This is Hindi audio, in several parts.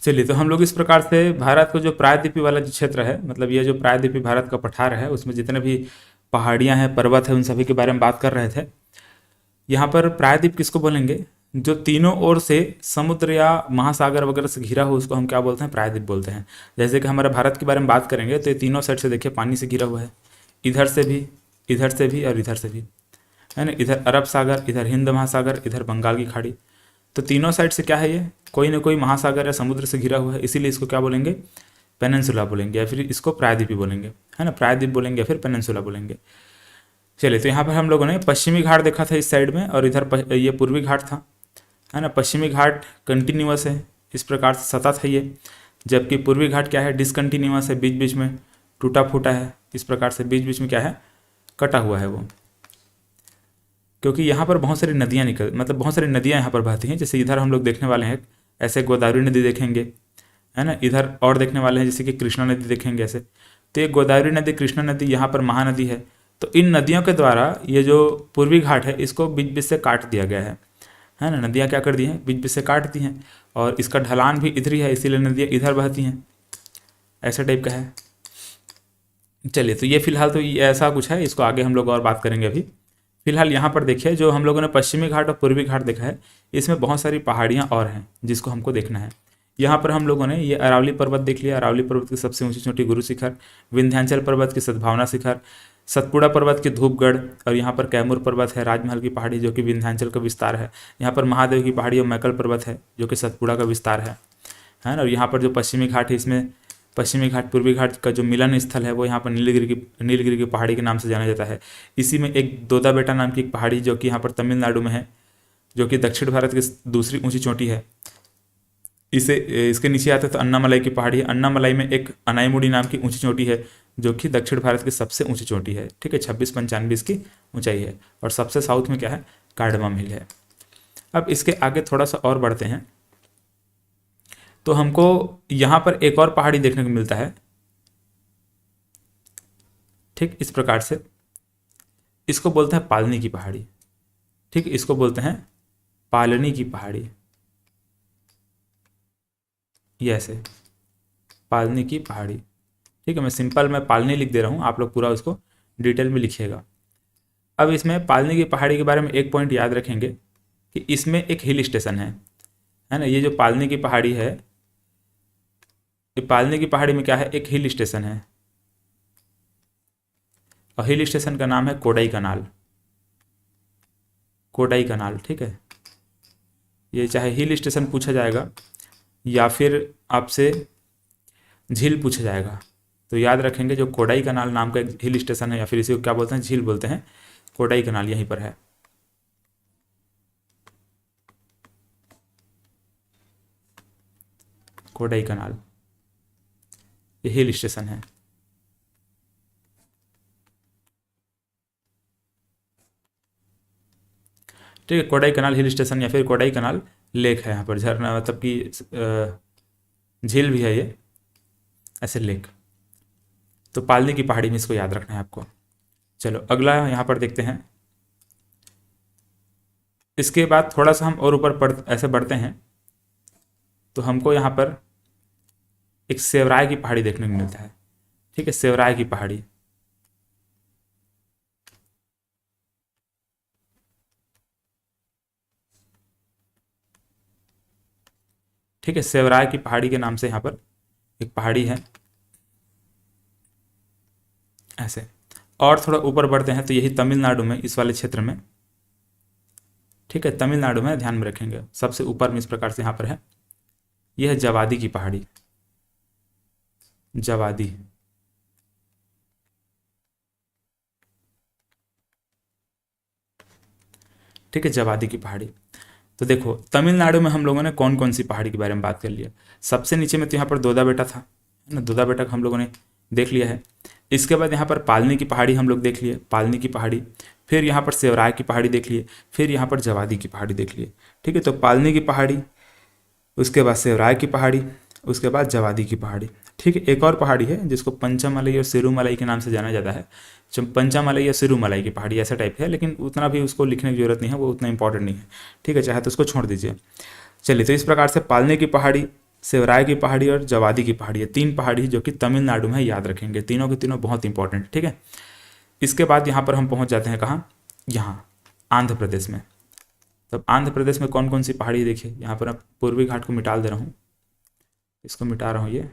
चलिए, तो हम लोग इस प्रकार से भारत को जो प्रायद्वीपीय वाला जो क्षेत्र है, मतलब ये जो प्रायद्वीपीय भारत का पठार है, उसमें जितने भी पहाड़ियाँ हैं, पर्वत है, उन सभी के बारे में बात कर रहे थे। यहाँ पर प्रायद्वीप किसको बोलेंगे? जो तीनों ओर से समुद्र या महासागर वगैरह से घिरा हो उसको हम क्या बोलते हैं? प्रायद्वीप बोलते हैं। जैसे कि हमारे भारत के बारे में बात करेंगे तो ये तीनों साइड से देखिए पानी से घिरा हुआ है, इधर से भी, इधर से भी और इधर से भी, है ना। इधर अरब सागर, इधर हिंद महासागर, इधर बंगाल की खाड़ी। तो तीनों साइड से क्या है? ये कोई ना कोई महासागर या समुद्र से घिरा हुआ है, इसीलिए इसको क्या बोलेंगे? पेनिनसुला बोलेंगे, या फिर इसको प्रायद्वीपी बोलेंगे, है ना। प्रायद्वीप बोलेंगे या फिर पेनिनसुला बोलेंगे। चलिए, तो यहाँ पर हम लोगों ने पश्चिमी घाट देखा था इस साइड में, और इधर ये पूर्वी घाट था, है ना। पश्चिमी घाट कंटिन्यूअस है, इस प्रकार से सतत है ये, जबकि पूर्वी घाट क्या है? डिसकंटिन्यूअस है, बीच बीच में टूटा फूटा है, इस प्रकार से बीच बीच में क्या है? कटा हुआ है वो। क्योंकि यहाँ पर बहुत सारी नदियाँ मतलब बहुत सारी नदियाँ यहाँ पर बहती हैं। जैसे इधर हम लोग देखने वाले हैं, ऐसे गोदावरी नदी देखेंगे, है ना। इधर और देखने वाले हैं जैसे कि कृष्णा नदी देखेंगे ऐसे। तो ये गोदावरी नदी, कृष्णा नदी, यहाँ पर महानदी है। तो इन नदियों के द्वारा ये जो पूर्वी घाट है इसको बीच बीच से काट दिया गया है ना। नदियाँ क्या कर दी हैं? बीच बीच से काट दी हैं, और इसका ढलान भी इधर ही है, इसीलिए नदियाँ इधर बहती हैं, ऐसा टाइप का है। चलिए, तो ये फिलहाल तो ये ऐसा कुछ है, इसको आगे हम लोग और बात करेंगे। अभी फिलहाल यहाँ पर देखिए, जो हम लोगों ने पश्चिमी घाट और पूर्वी घाट देखा है, इसमें बहुत सारी पहाड़ियाँ और हैं जिसको हमको देखना है। यहाँ पर हम लोगों ने ये अरावली पर्वत देख लिया, अरावली पर्वत की सबसे ऊंची चोटी गुरु शिखर, विंध्याचल पर्वत की सद्भावना शिखर, सतपुड़ा पर्वत की धूपगढ़, और यहाँ पर कैमूर पर्वत है, राजमहल की पहाड़ी जो कि विंध्याचल का विस्तार है। यहाँ पर महादेव की पहाड़ी और मैकल पर्वत है जो कि सतपुड़ा का विस्तार है ना। और यहाँ पर जो पश्चिमी घाट है, इसमें पश्चिमी घाट पूर्वी घाट का जो मिलन स्थल है वो यहाँ पर नीलगिरी की पहाड़ी के नाम से जाना जाता है। इसी में एक दोदा बेटा नाम की एक पहाड़ी जो कि यहाँ पर तमिलनाडु में है, जो कि दक्षिण भारत की दूसरी ऊंची चोटी है। इसके नीचे आते तो अन्नामलाई की पहाड़ी है। अन्नामलाई में एक अनाईमुड़ी नाम की ऊंची चोटी है जो कि दक्षिण भारत की सबसे ऊंची चोटी है, ठीक है। 2695 इसकी ऊंचाई है। और सबसे साउथ में क्या है? कार्डमम हिल है। अब इसके आगे थोड़ा सा और बढ़ते हैं तो हमको यहाँ पर एक और पहाड़ी देखने को मिलता है, ठीक इस प्रकार से। इसको बोलते हैं पालनी की पहाड़ी, ठीक, इसको बोलते हैं पालनी की पहाड़ी, ये ऐसे पालनी की पहाड़ी, ठीक है। मैं सिंपल में पालनी लिख दे रहा हूँ, आप लोग पूरा उसको डिटेल में लिखिएगा। अब इसमें पालनी की पहाड़ी के बारे में एक पॉइंट याद रखेंगे कि इसमें एक हिल स्टेशन है ना। ये जो पालनी की पहाड़ी है, ये पालनी की पहाड़ी में क्या है? एक हिल स्टेशन है, और हिल स्टेशन का नाम है कोडाई कनाल, कोडाई कनाल, ठीक है। ये चाहे हिल स्टेशन पूछा जाएगा या फिर आपसे झील पूछा जाएगा, तो याद रखेंगे जो कोडाई कनाल नाम का एक हिल स्टेशन है, या फिर इसी को क्या बोलते हैं? झील बोलते हैं। कोडाई कनाल यहीं पर है। कोडाई कनाल ये हिल स्टेशन है। ठीक है, कोडाई कनाल हिल स्टेशन या फिर कोडाई कनाल लेक है। यहाँ पर झरना मतलब कि झील भी है ये, ऐसे लेक। तो पालनी की पहाड़ी में इसको याद रखना है आपको। चलो अगला यहाँ पर देखते हैं। इसके बाद थोड़ा सा हम और ऊपर ऐसे बढ़ते हैं तो हमको यहाँ पर एक सेवराय की पहाड़ी देखने को मिलता है, ठीक है। सेवराय की पहाड़ी, ठीक है। सेवराय की पहाड़ी के नाम से यहाँ पर एक पहाड़ी है, ऐसे। और थोड़ा ऊपर बढ़ते हैं तो यही तमिलनाडु में, इस वाले क्षेत्र में, ठीक है, तमिलनाडु में, ध्यान में रखेंगे सबसे ऊपर में इस प्रकार से यहाँ पर है। यह है जवादी की पहाड़ी, जवादी, ठीक है, जवादी की पहाड़ी। तो देखो तमिलनाडु में हम लोगों ने कौन कौन सी पहाड़ी के बारे में बात कर लिया। सबसे नीचे में तो यहाँ पर दोदा बेटा था ना, दोदा बेटा को हम लोगों ने देख लिया है। इसके बाद यहाँ पर पालनी की पहाड़ी हम लोग देख लिए, पालनी की पहाड़ी। फिर यहाँ पर सेवराय की पहाड़ी देख लिए, फिर यहाँ पर जवादी की पहाड़ी देख लिए, ठीक है। तो पालनी की पहाड़ी, उसके बाद सेवराय की पहाड़ी, उसके बाद जवादी की पहाड़ी, ठीक है। एक और पहाड़ी है जिसको पंचामलाई और सिरुमलाई के नाम से जाना जाता है। पंचामलाई या सिरुमलाई की पहाड़ी ऐसा टाइप है, लेकिन उतना भी उसको लिखने की जरूरत नहीं है, वो उतना इंपॉर्टेंट नहीं है, ठीक है। चाहे तो उसको छोड़ दीजिए। चलिए, तो इस प्रकार से पालने की पहाड़ी, शिवराय की पहाड़ी और जवादी की पहाड़ी है, 3 पहाड़ी जो कि तमिलनाडु में है, याद रखेंगे। तीनों के तीनों बहुत इंपॉर्टेंट, ठीक है। इसके बाद यहाँ पर हम पहुँच जाते हैं कहाँ, यहाँ आंध्र प्रदेश में। तब आंध्र प्रदेश में कौन कौन सी पहाड़ी, देखिए यहाँ पर मैं पूर्वी घाट को मिटा दे रहा हूँ, इसको मिटा रहा हूँ, ये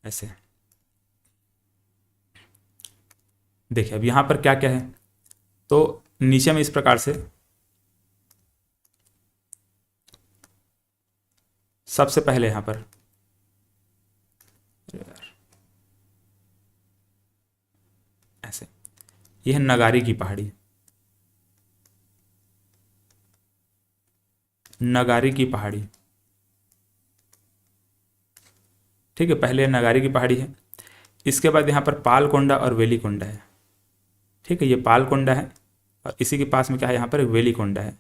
ऐसे। देखिए अब यहाँ पर क्या क्या है, तो नीचे में इस प्रकार से सबसे पहले यहाँ पर ऐसे, यह है नगारी की पहाड़ी, नगारी की पहाड़ी, ठीक है। पहले नगारी की पहाड़ी है। इसके बाद यहाँ पर पालकोंडा और वेलीकोंडा है, ठीक है। ये पालकोंडा है और इसी के पास में क्या है, यहाँ पर एक वेलीकोंडा है।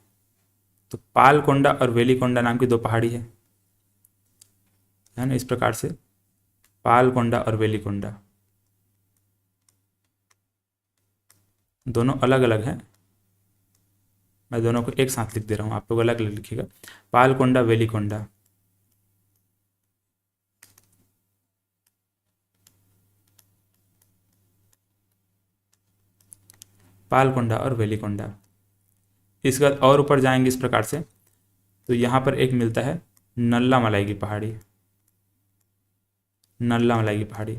तो पालकोंडा और वेलीकोंडा नाम की 2 पहाड़ी है ना, इस प्रकार से पालकोंडा और वेलीकोंडा दोनों अलग अलग हैं। मैं दोनों को एक साथ लिख दे रहा हूँ, आप लोग अलग अलग लिखिएगा, पालकोंडा वेलीकोंडा। पालकोंडा और वेलीकोंडा। इसके बाद और ऊपर जाएंगे इस प्रकार से, तो यहाँ पर एक मिलता है नल्ला मलाई की पहाड़ी, नल्ला मलाई की पहाड़ी,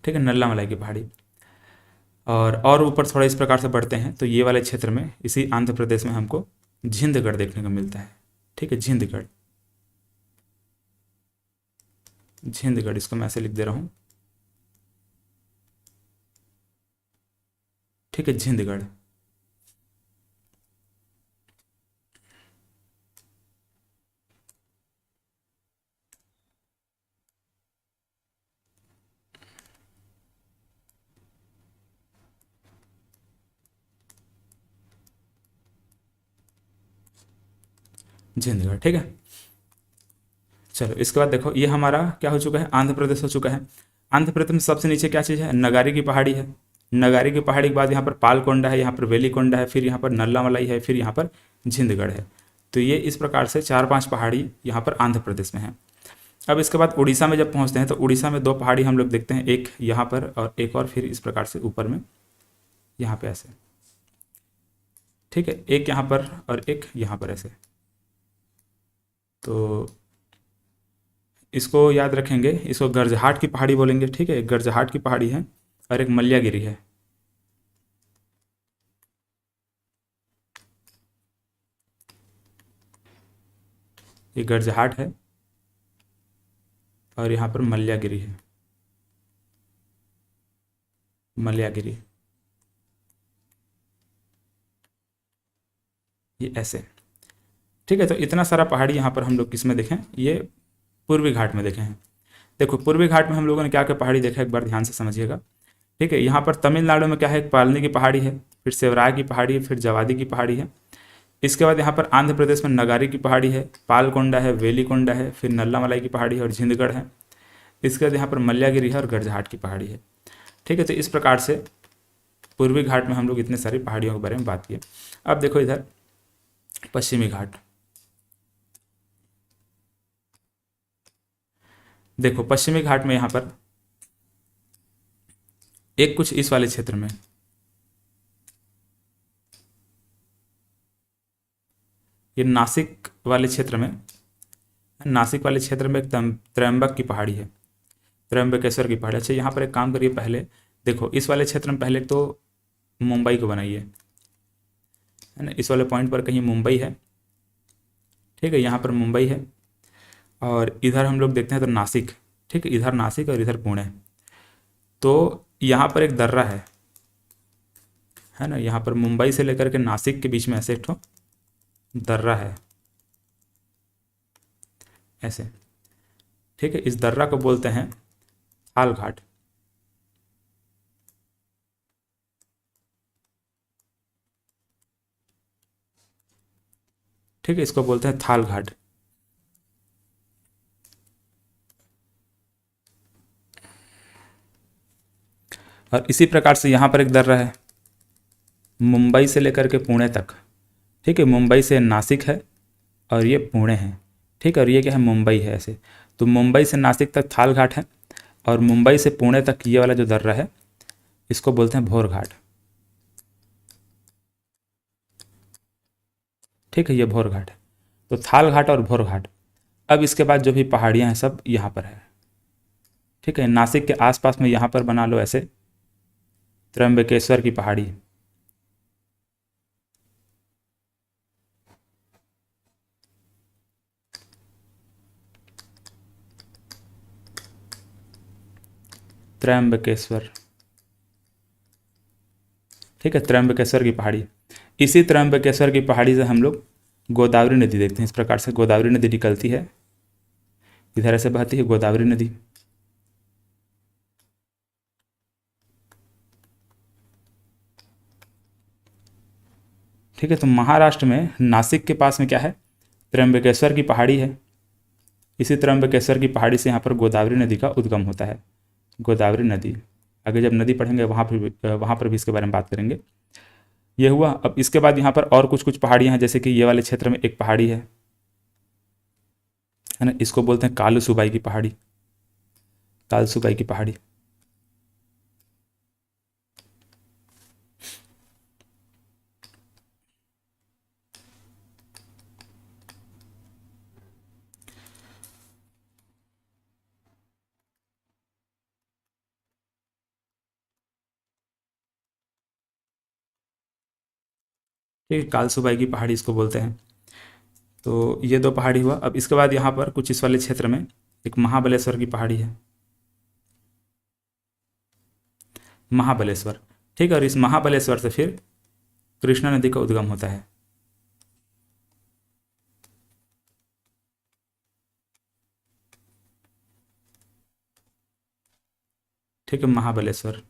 ठीक है, नल्ला मलाई की पहाड़ी। और ऊपर थोड़ा इस प्रकार से बढ़ते हैं तो ये वाले क्षेत्र में, इसी आंध्र प्रदेश में हमको झिंदगढ़ देखने को मिलता है, ठीक है, झिंदगढ़, झिंदगढ़, इसको मैं ऐसे लिख दे रहा हूँ, ठीक है, झिंदगढ़। झिंदगढ़, ठीक है। चलो इसके बाद देखो, ये हमारा क्या हो चुका है, आंध्र प्रदेश हो चुका है। आंध्र प्रदेश में सबसे नीचे क्या चीज़ है, नगारी की पहाड़ी है। नगारी की पहाड़ी के बाद यहाँ पर पालकोंडा है, यहाँ पर वेलीकोंडा है, फिर यहाँ पर नल्ला मलाई है, फिर यहाँ पर झिंदगढ़ है। तो ये इस प्रकार से 4-5 पहाड़ी यहाँ पर आंध्र प्रदेश में है। अब इसके बाद उड़ीसा में जब पहुँचते हैं तो उड़ीसा में 2 पहाड़ी हम लोग देखते हैं, एक यहाँ पर और एक और फिर इस प्रकार से ऊपर में, यहाँ पे ऐसे, ठीक है, एक यहाँ पर और एक यहाँ पर ऐसे। तो इसको याद रखेंगे, इसको गर्जहाट की पहाड़ी बोलेंगे, ठीक है, एक गर्जहाट की पहाड़ी है और एक मल्यागिरी है। ये गर्जहाट है और यहाँ पर मल्यागिरी है, मल्यागिरी, ये ऐसे, ठीक है। तो इतना सारा पहाड़ी यहाँ पर हम लोग किस में देखें, ये पूर्वी घाट में देखे हैं। देखो पूर्वी घाट में हम लोगों ने क्या क्या पहाड़ी देखा, एक बार ध्यान से समझिएगा, ठीक है। यहाँ पर तमिलनाडु में क्या है, एक पालनी की पहाड़ी है, फिर शिवराय की पहाड़ी है, फिर जवादी की पहाड़ी है। इसके बाद यहाँ पर आंध्र प्रदेश में नगारी की पहाड़ी है, पालकोंडा है, वेलीकोंडा है, फिर नल्ला मलाई की पहाड़ी है और झिंदगढ़ है। इसके बाद यहाँ पर मल्यागिरी है और गर्जहाट की पहाड़ी है, ठीक है। तो इस प्रकार से पूर्वी घाट में हम लोग इतने सारी पहाड़ियों के बारे में बात किए। अब देखो इधर पश्चिमी घाट, देखो पश्चिमी घाट में यहाँ पर एक कुछ इस वाले क्षेत्र में, ये नासिक वाले क्षेत्र में, नासिक वाले क्षेत्र में एक त्र्यंबक की पहाड़ी है, त्र्यंबकेश्वर की पहाड़ी। अच्छा यहाँ पर एक काम करिए, पहले देखो इस वाले क्षेत्र में पहले तो मुंबई को बनाइए, है ना, इस वाले पॉइंट पर कहीं मुंबई है, ठीक है, यहाँ पर मुंबई है। और इधर हम लोग देखते हैं तो नासिक, ठीक है, इधर नासिक और इधर पुणे। तो यहाँ पर एक दर्रा है ना, यहाँ पर मुंबई से लेकर के नासिक के बीच में ऐसे एक ठो दर्रा है, ऐसे, ठीक है। इस दर्रा को बोलते हैं थाल घाट, ठीक है, इसको बोलते हैं थाल घाट। और इसी प्रकार से यहाँ पर एक दर्रा है, मुंबई से लेकर के पुणे तक, ठीक है, मुंबई से नासिक है और ये पुणे है, ठीक है, और ये क्या है, मुंबई है ऐसे। तो मुंबई से नासिक तक थाल घाट है, और मुंबई से पुणे तक ये वाला जो दर्रा है इसको बोलते हैं भोर घाट, ठीक है, ये भोर घाट है। तो थाल घाट और भोर घाट। अब इसके बाद जो भी पहाड़ियाँ हैं सब यहाँ पर है, ठीक है, नासिक के आसपास में यहाँ पर बना लो ऐसे त्र्यंबकेश्वर की पहाड़ी, त्र्यंबकेश्वर, ठीक है, त्र्यंबकेश्वर की पहाड़ी। इसी त्र्यंबकेश्वर की पहाड़ी से हम लोग गोदावरी नदी देखते हैं। इस प्रकार से गोदावरी नदी निकलती है, इधर से बहती है गोदावरी नदी। ठीक है, तो महाराष्ट्र में नासिक के पास में क्या है, त्र्यंबकेश्वर की पहाड़ी है। इसी त्र्यंबकेश्वर की पहाड़ी से यहाँ पर गोदावरी नदी का उद्गम होता है, गोदावरी नदी। आगे जब नदी पढ़ेंगे वहाँ पर भी इसके बारे में बात करेंगे। ये हुआ। अब इसके बाद यहाँ पर और कुछ कुछ पहाड़ियाँ हैं, जैसे कि ये वाले क्षेत्र में एक पहाड़ी है ना, इसको बोलते हैं कालू सुबाई की पहाड़ी, काल सुबाई की पहाड़ी। ठीक है, काल सुबाई की पहाड़ी इसको बोलते हैं। तो ये दो पहाड़ी हुआ। अब इसके बाद यहाँ पर कुछ इस वाले क्षेत्र में एक महाबलेश्वर की पहाड़ी है, महाबलेश्वर, ठीक है, और इस महाबलेश्वर से फिर कृष्णा नदी का उद्गम होता है। ठीक है, महाबलेश्वर,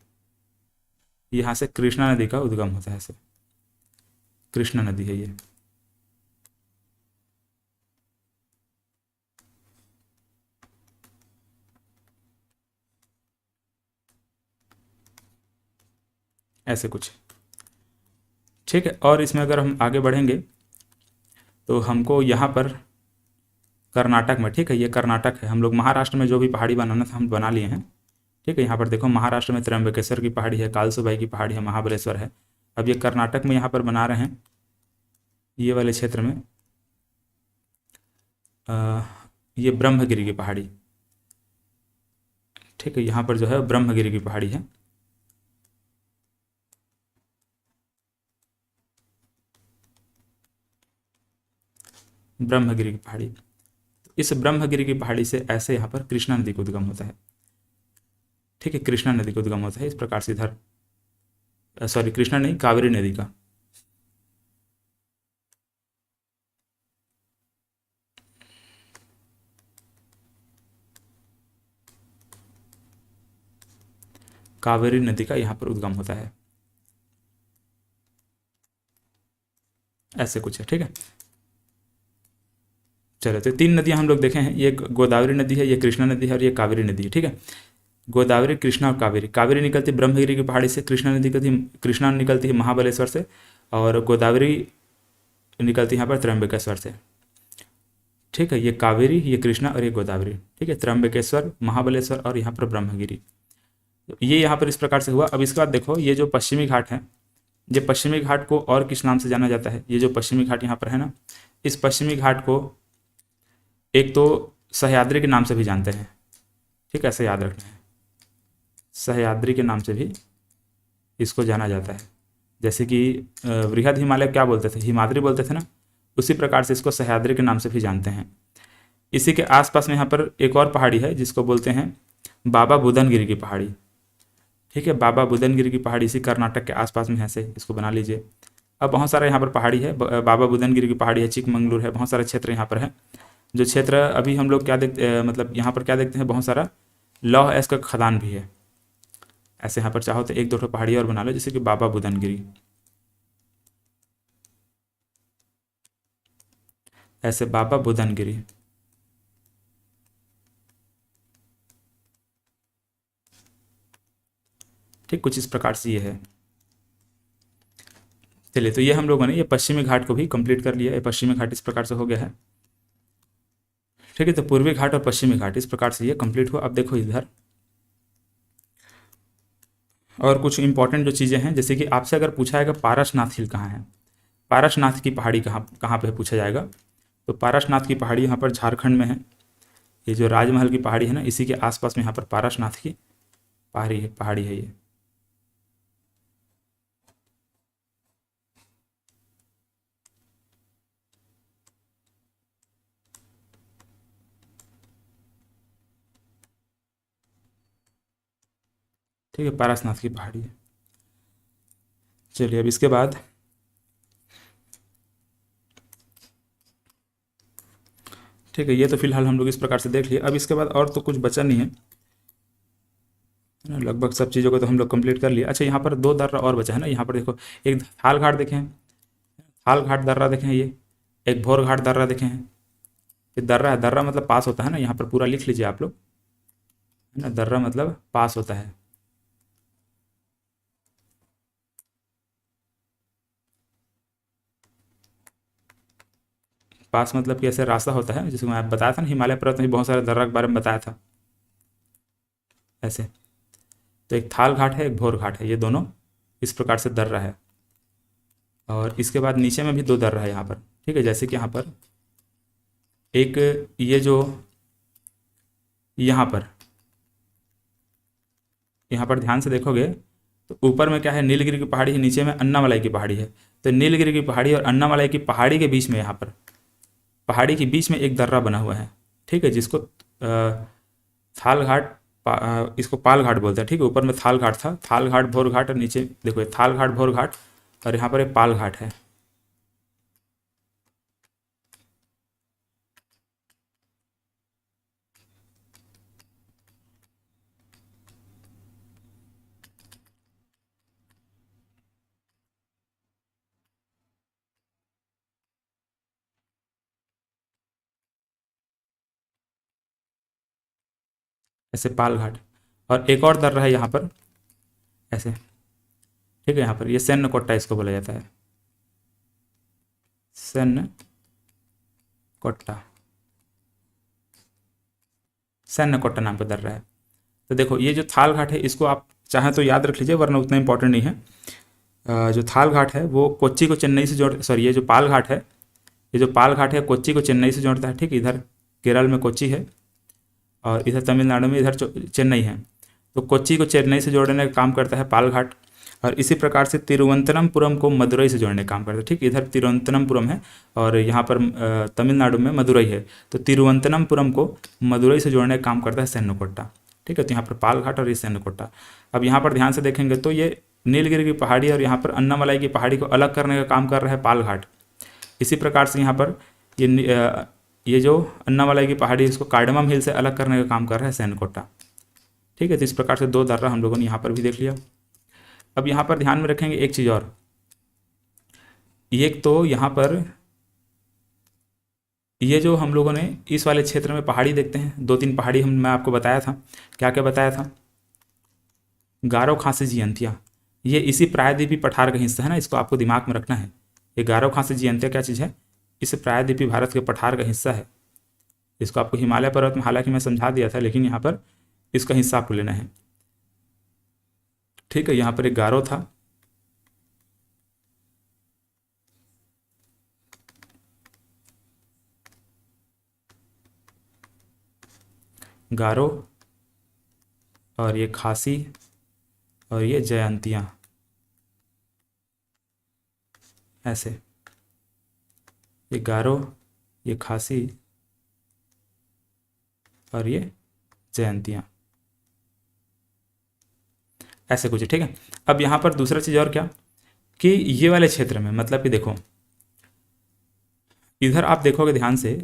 यहाँ से कृष्णा नदी का उद्गम होता है ऐसे, कृष्णा नदी है ये। ऐसे कुछ, ठीक है। और इसमें अगर हम आगे बढ़ेंगे तो हमको यहाँ पर कर्नाटक में, ठीक है, ये कर्नाटक है। हम लोग महाराष्ट्र में जो भी पहाड़ी बनाना था हम बना लिए हैं, ठीक है। यहाँ पर देखो महाराष्ट्र में त्र्यंबकेश्वर की पहाड़ी है, कालसुबाई की पहाड़ी है, महाबलेश्वर है। अब ये कर्नाटक में यहाँ पर बना रहे हैं, ये वाले क्षेत्र में अ, ये ब्रह्मगिरी की पहाड़ी, ठीक है, यहाँ पर जो है ब्रह्मगिरी की पहाड़ी है। ब्रह्मगिरी की पहाड़ी, इस ब्रह्मगिरी की पहाड़ी से ऐसे यहाँ पर कृष्णा नदी का उद्गम होता है, ठीक है, कृष्णा नदी का उद्गम होता है इस प्रकार से इधर, सॉरी कृष्णा नहीं, कावेरी नदी का। कावेरी नदी का यहाँ पर उद्गम होता है, ऐसे कुछ है, ठीक है। चलो, तो तीन नदियाँ हम लोग देखे हैं, ये गोदावरी नदी है, ये कृष्णा नदी है और ये कावेरी नदी है, ठीक है। गोदावरी, कृष्णा और कावेरी। कावेरी निकलती है ब्रह्मगिरी की पहाड़ी से, कृष्णा नदी निकलती, कृष्णा निकलती है महाबलेश्वर से, और गोदावरी निकलती है यहाँ पर त्र्यंबकेश्वर से, ठीक है। ये कावेरी, ये कृष्णा और ये गोदावरी, ठीक है, त्र्यंबकेश्वर, महाबलेश्वर और यहाँ पर ब्रह्मगिरी। तो ये यहाँ पर इस प्रकार से हुआ। अब इसके बाद देखो, ये जो पश्चिमी घाट है, ये पश्चिमी घाट को और किस नाम से जाना जाता है, ये जो पश्चिमी घाट यहाँ पर है ना, इस पश्चिमी घाट को एक तो सह्याद्री के नाम से भी जानते हैं, ठीक है, ऐसे याद रखना है, सह्याद्री के नाम से भी इसको जाना जाता है। जैसे कि वृहद हिमालय क्या बोलते थे, हिमाद्री बोलते थे ना, उसी प्रकार से इसको सह्याद्री के नाम से भी जानते हैं। इसी के आसपास में यहाँ पर एक और पहाड़ी है जिसको बोलते हैं बाबा बुदनगिरी की पहाड़ी, ठीक है, बाबा बुदनगिरी की पहाड़ी इसी कर्नाटक के आसपास में है से, इसको बना लीजिए। अब बहुत सारा यहाँ पर पहाड़ी है, बाबा बुदनगिरी की पहाड़ी है, चिकमंगलूर है, बहुत सारे क्षेत्र यहाँ पर है। जो क्षेत्र अभी हम लोग क्या देखते, मतलब यहाँ पर क्या देखते हैं, बहुत सारा लौह अयस्क का खदान भी है। ऐसे यहाँ पर चाहो तो एक दो ठो पहाड़ी और बना लो, जैसे कि बाबा बुदनगिरी, ऐसे बाबा बुदनगिरी, ठीक, कुछ इस प्रकार से ये है। चलिए, तो ये हम लोगों ने ये पश्चिमी घाट को भी कंप्लीट कर लिया। ये पश्चिमी घाट इस प्रकार से हो गया है। ठीक है, तो पूर्वी घाट और पश्चिमी घाट इस प्रकार से ये कंप्लीट हुआ। अब देखो इधर और कुछ इंपॉर्टेंट जो चीज़ें हैं, जैसे कि आपसे अगर पूछा जाएगा पारसनाथ हिल कहाँ है, पारसनाथ की पहाड़ी कहाँ कहाँ पे पूछा जाएगा, तो पारसनाथ की पहाड़ी यहाँ पर झारखंड में है। ये जो राजमहल की पहाड़ी है ना, इसी के आसपास में यहाँ पर पारसनाथ की पहाड़ी है ये। ठीक है, पारसनाथ की पहाड़ी है। चलिए, अब इसके बाद ठीक है, ये तो फिलहाल हम लोग इस प्रकार से देख लिए। अब इसके बाद और तो कुछ बचा नहीं है ना, लगभग सब चीज़ों को तो हम लोग कंप्लीट कर लिया। अच्छा, यहाँ पर दो दर्रा और बचा है ना, यहाँ पर देखो, एक थाल घाट देखें, थाल घाट दर्रा देखें, ये एक भोर घाट दर्रा देखें हैं। ये दर्रा है, दर्रा मतलब पास होता है ना, यहाँ पर पूरा लिख लीजिए आप लोग, है ना, दर्रा मतलब पास होता है। पास मतलब कि ऐसे रास्ता होता है, जिसको मैं बताया था ना, हिमालय पर्वत में भी बहुत सारे दर्रा के बारे में बताया था ऐसे। तो एक थाल घाट है, एक भोर घाट है, ये दोनों इस प्रकार से दर्रा है। और इसके बाद नीचे में भी दो दर्रा है यहाँ पर। ठीक है, जैसे कि यहाँ पर एक ये जो यहाँ पर ध्यान से देखोगे तो ऊपर में क्या है, नीलगिरी की पहाड़ी है, नीचे में अन्नामलाई की पहाड़ी है। तो नीलगिरी की पहाड़ी और अन्नामलाई की पहाड़ी के बीच में, यहाँ पर पहाड़ी के बीच में एक दर्रा बना हुआ है। ठीक है, जिसको थाल घाट इसको पाल घाट बोलते हैं। ठीक है, ऊपर में थाल घाट था, थाल घाट भोर घाट, और नीचे देखो ये थाल घाट भोर घाट, और यहाँ पर एक पाल घाट है। ऐसे पाल घाट, और एक और दर्रा है यहाँ पर ऐसे। ठीक है, यहाँ पर ये सैन्य कोट्टा इसको बोला जाता है, सैन्य कोट्टा, सैन्य कोट्टा नाम का दर्रा है। तो देखो ये जो थाल घाट है, इसको आप चाहें तो याद रख लीजिए, वरना उतना इंपॉर्टेंट नहीं है। जो थाल घाट है वो कोच्चि को चेन्नई से जोड़, सॉरी, ये जो पाल घाट है, ये जो पाल घाट है कोच्चि को चेन्नई से जोड़ता है। ठीक, इधर केरल में कोच्चि है और इधर तमिलनाडु में इधर चेन्नई है। तो कोच्चि को चेन्नई से जोड़ने का काम करता है पाल घाट, और इसी प्रकार से तिरुवनंतपुरम को मदुरई से जोड़ने का काम करता है। ठीक, इधर तिरुवनंतपुरम है और यहाँ पर तमिलनाडु में मदुरई है। तो तिरुवनंतपुरम को मदुरई से जोड़ने का काम करता है सैन्यकोट्टा। ठीक है, तो यहाँ पर पाल घाट और ये सैन्यकोट्टा। अब यहाँ पर ध्यान से देखेंगे तो ये नीलगिरी की पहाड़ी और यहाँ पर अन्नामलाई की पहाड़ी को अलग करने का काम कर रहा है पाल घाट। इसी प्रकार से यहाँ पर ये जो अन्नामलाई की पहाड़ी, इसको कार्डमम हिल से अलग करने का काम कर रहा है सैन्यकोट्टा। ठीक है, तो इस प्रकार से दो दर्रा हम लोगों ने यहाँ पर भी देख लिया। अब यहाँ पर ध्यान में रखेंगे एक चीज़ और, एक तो यहाँ पर ये जो हम लोगों ने इस वाले क्षेत्र में पहाड़ी देखते हैं, दो तीन पहाड़ी मैं आपको बताया था, क्या क्या बताया था, गारो खासी जयंतिया, ये इसी प्रायद्वीपी पठार का हिस्सा है ना, इसको आपको दिमाग में रखना है। ये गारो खासी जयंतिया क्या चीज़ है, इस प्रायद्वीपी भारत के पठार का हिस्सा है। इसको आपको हिमालय पर्वत में हालांकि मैं समझा दिया था, लेकिन यहाँ पर इसका हिस्सा आपको लेना है। ठीक है, यहाँ पर एक गारो था, गारो, और ये खासी, और ये जयंतियाँ, ऐसे। ये गारो, ये खासी, और ये जयंतियाँ, ऐसे कुछ। ठीक है, अब यहाँ पर दूसरा चीज़ और क्या, कि ये वाले क्षेत्र में मतलब कि देखो इधर आप देखोगे ध्यान से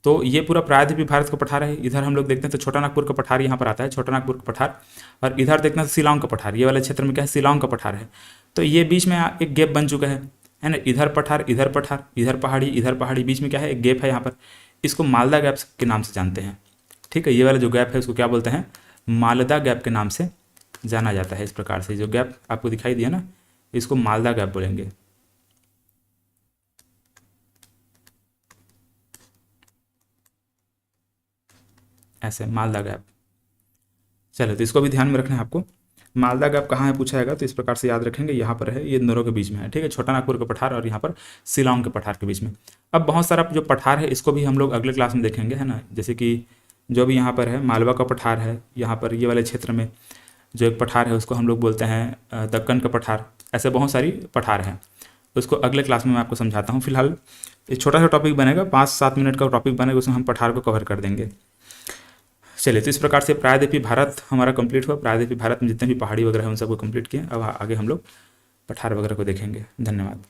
तो ये पूरा प्रायद्वीपीय भारत का पठार है। इधर हम लोग देखते हैं तो छोटा नागपुर का पठार यहाँ पर आता है, छोटा नागपुर का पठार, और इधर देखते हैं तो शिलांग का पठार, ये वाले क्षेत्र में क्या है, शिलांग का पठार है। तो ये बीच में एक गैप बन चुका है ना, इधर पठार, इधर पठार, इधर पहाड़ी, बीच में क्या है, एक गैप है यहाँ पर। इसको मालदा गैप के नाम से जानते हैं। ठीक है, ये वाला जो गैप है उसको क्या बोलते हैं, मालदा गैप के नाम से जाना जाता है। इस प्रकार से जो गैप आपको दिखाई दिया ना, इसको मालदा गैप बोलेंगे। ऐसे मालदा गैप। चलो तो इसको भी ध्यान में रखना है आपको। मालदा गैप कहाँ है पूछा जाएगा तो इस प्रकार से याद रखेंगे, यहाँ पर है, ये इन दोनों के बीच में है, ठीक है, छोटा नागपुर का पठार और यहाँ पर शिलोंग के पठार के बीच में। अब बहुत सारा जो पठार है इसको भी हम लोग अगले क्लास में देखेंगे, है ना। जैसे कि जो भी यहाँ पर है मालवा का पठार है, यहाँ पर ये वाले क्षेत्र में जो एक पठार है उसको हम लोग बोलते हैं दक्कन का पठार। ऐसे बहुत सारी पठार हैं, तो उसको अगले क्लास में मैं आपको समझाता हूँ। फिलहाल एक छोटा सा टॉपिक बनेगा, 5-7 मिनट का टॉपिक बनेगा, उसमें हम पठार को कवर कर देंगे। चलिए, तो इस प्रकार से प्रायद्वीपीय भारत हमारा कंप्लीट हुआ। प्रायद्वीपीय भारत में जितने भी पहाड़ी वगैरह हैं उन सबको कंप्लीट किए। अब आगे हम लोग पठार वगैरह को देखेंगे। धन्यवाद।